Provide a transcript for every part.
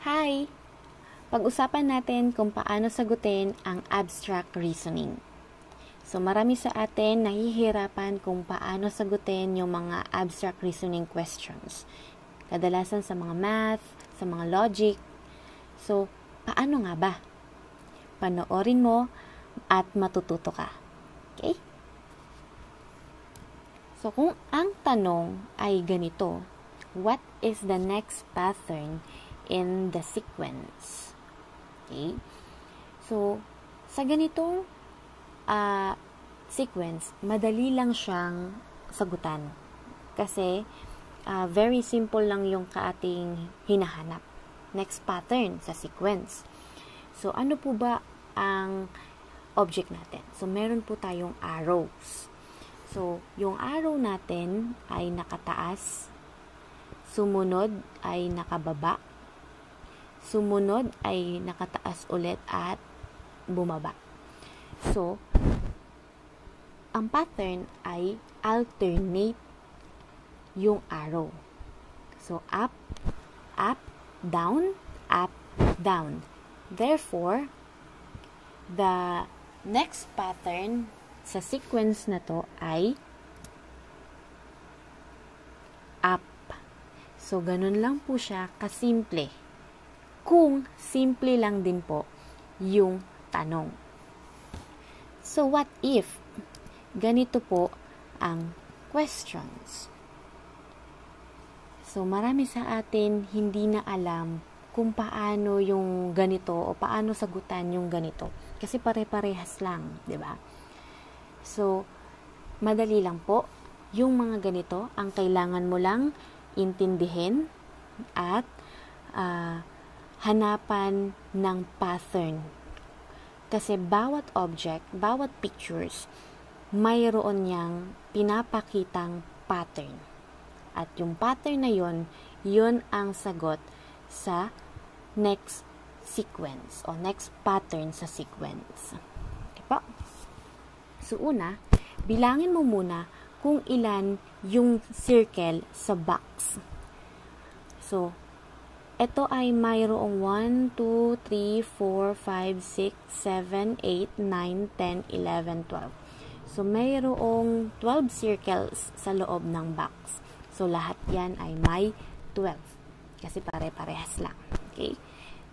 Hi! Pag-usapan natin kung paano sagutin ang abstract reasoning. So, marami sa atin nahihirapan kung paano sagutin yung mga abstract reasoning questions. Kadalasan sa mga math, sa mga logic. So, paano nga ba? Panoorin mo at matututo ka. Okay? So, kung ang tanong ay ganito, what is the next pattern in the sequence? Okay? So, sa ganitong sequence, madali lang siyang sagutan. Kasi, very simple lang yung kaating hinahanap. Next pattern sa sequence. So, ano po ba ang object natin? So, meron po tayong arrows. So, yung arrow natin ay nakataas, sumunod ay nakababa, sumunod ay nakataas ulit at bumaba. So, ang pattern ay alternate yung arrow. So, up, up, down, up, down. Therefore, the next pattern sa sequence na to ay up. So, ganun lang po siya kasimple. Kung simple lang din po yung tanong. So, what if ganito po ang questions? So, marami sa atin hindi na alam kung paano yung ganito o paano sagutan yung ganito. Kasi pare-parehas lang, di ba? So, madali lang po. Yung mga ganito, ang kailangan mo lang intindihin at hanapan ng pattern. Kasi bawat object, bawat pictures, mayroon niyang pinapakitang pattern. At yung pattern na yun ang sagot sa next sequence o next pattern sa sequence. Okay po? So, una, bilangin mo muna kung ilan yung circle sa box. So, ito ay mayroong 1, 2, 3, 4, 5, 6, 7, 8, 9, 10, 11, 12. So, mayroong 12 circles sa loob ng box. So, lahat yan ay may 12. Kasi pare-parehas lang. Okay?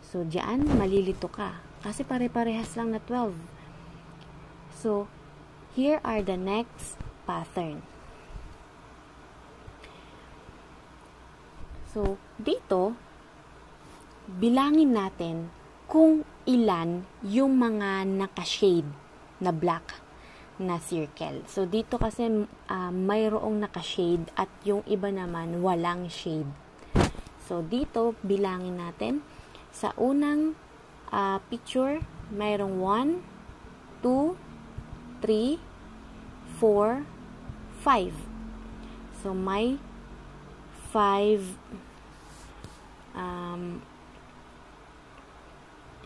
So, diyan, malilito ka. Kasi pare-parehas lang na 12. So, here are the next pattern. So, dito, bilangin natin kung ilan yung mga naka-shade na black na circle. So, dito kasi mayroong naka-shade at yung iba naman walang shade. So, dito, bilangin natin. Sa unang picture, mayroong 1, 2, 3, 4, 5. So, may 5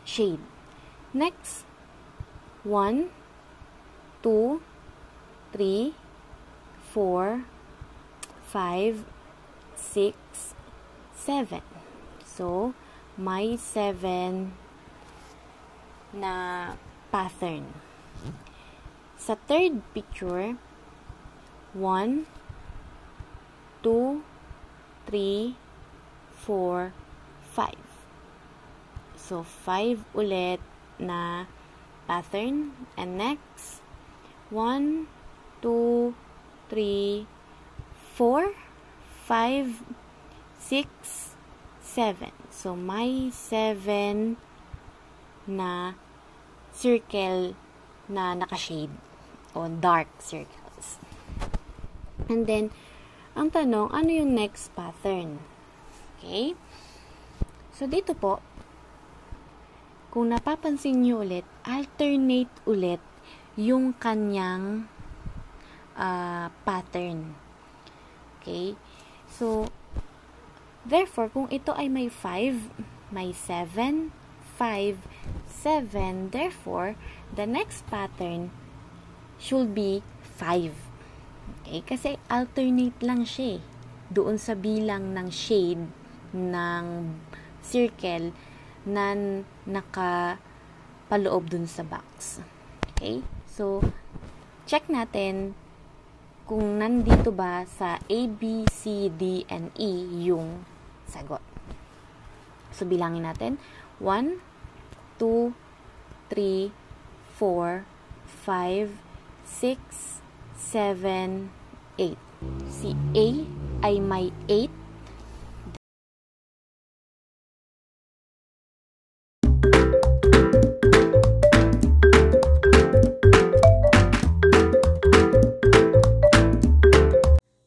shade. Next, 1, 2, 3, 4, 5, 6, 7. So, may 7 na pattern. Sa third picture, 1, 2, 3, 4, 5. So, 5 ulit na pattern. And next, 1, 2, 3, 4, 5, 6, 7. So, may 7 na circle na naka-shade o dark circles. And then, ang tanong, ano yung next pattern? Okay? So, dito po, kung napapansin nyo ulit, alternate ulit yung kanyang pattern. Okay? So, therefore, kung ito ay may 5, may 7, 5, 7, therefore, the next pattern should be 5. Okay? Kasi alternate lang siya doon sa bilang ng shade ng circle na nakapaloob dun sa box. Okay? So, check natin kung nandito ba sa A, B, C, D, and E yung sagot. So, bilangin natin. 1, 2, 3, 4, 5, 6, 7, 8. Si A ay may 8.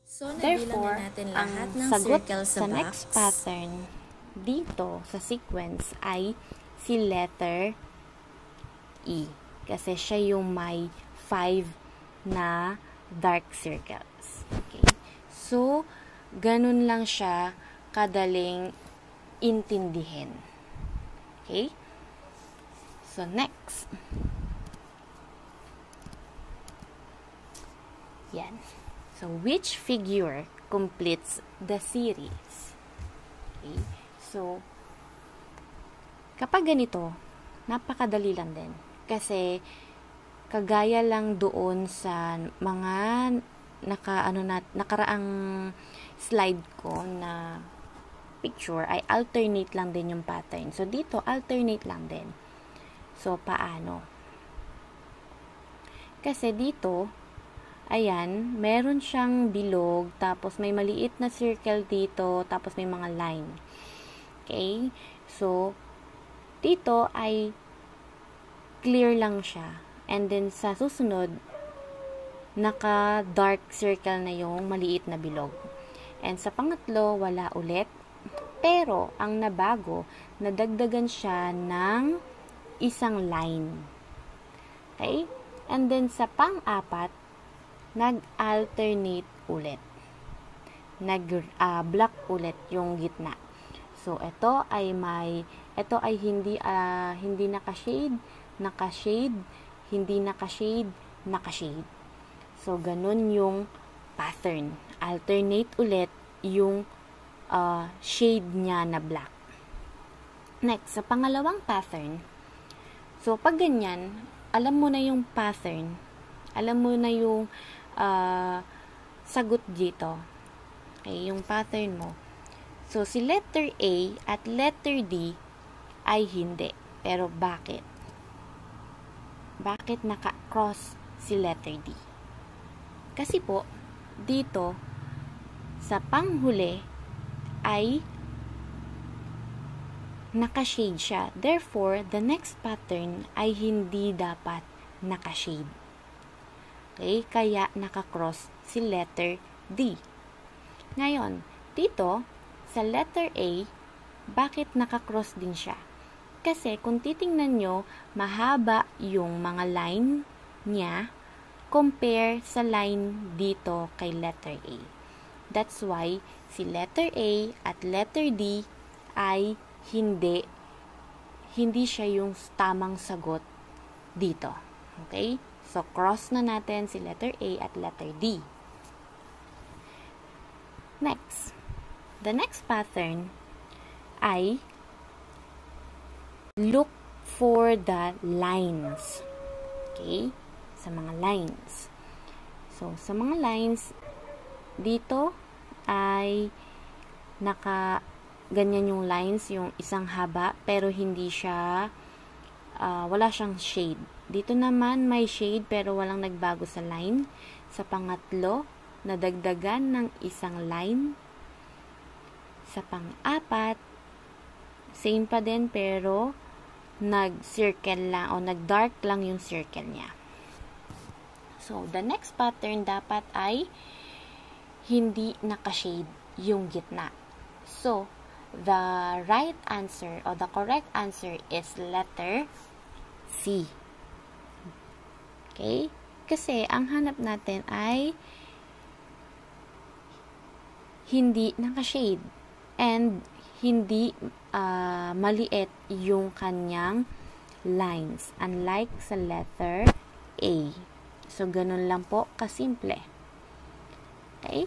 So, Therefore, natin ang lahat ng sagot circle sa next pattern dito sa sequence ay si letter E. Kasi siya yung may 5 na dark circles. Okay? So, ganun lang siya kadaling intindihin. Okay? So, next. Yan. So, which figure completes the series? Okay? So, kapag ganito, napakadali lang din. Kasi, kagaya lang doon sa mga nakaraang slide ko na picture, ay alternate lang din yung pattern. So, dito, alternate lang din. So, paano? Kasi dito, ayan, meron siyang bilog, tapos may maliit na circle dito, tapos may mga line. Okay? So, dito ay clear lang siya. And then, sa susunod, naka-dark circle na yung maliit na bilog. And sa pangatlo, wala ulit. Pero, ang nabago, nadagdagan siya ng isang line. Okay? And then, sa pang-apat, nag-alternate ulit. Nag-block ulit yung gitna. So, ito ay hindi naka-shade, naka-shade, hindi naka-shade, naka-shade. So, ganun yung pattern. Alternate ulit yung shade niya na black. Next, sa pangalawang pattern, so, pag ganyan, alam mo na yung pattern, alam mo na yung sagot dito. Okay, yung pattern mo. So, si letter A at letter D ay hindi. Pero, bakit? Bakit naka-cross si letter D? Kasi po, dito, sa panghuli, ay naka-shade siya. Therefore, the next pattern ay hindi dapat naka-shade. Okay? Kaya naka-cross si letter D. Ngayon, dito, sa letter A, bakit naka-cross din siya? Kasi kung titingnan nyo, mahaba yung mga line niya compare sa line dito kay letter A. That's why si letter A at letter D ay hindi siya yung tamang sagot dito. Okay? So, cross na natin si letter A at letter D. Next. The next pattern ay look for the lines. Okay? Sa mga lines. So, sa mga lines, dito ay ganyan yung lines, yung isang haba, pero hindi siya, wala siyang shade. Dito naman may shade, pero walang nagbago sa line. Sa pangatlo, nadagdagan ng isang line. Sa pang-apat, same pa din, pero nag-circle lang, o nag-dark lang yung circle niya. So, the next pattern dapat ay hindi naka-shade yung gitna. So, the right answer, or the correct answer is letter C. Okay? Kasi, ang hanap natin ay hindi naka-shade. And, hindi maliit yung kanyang lines. Unlike sa letter A. So, ganun lang po kasimple. Okay?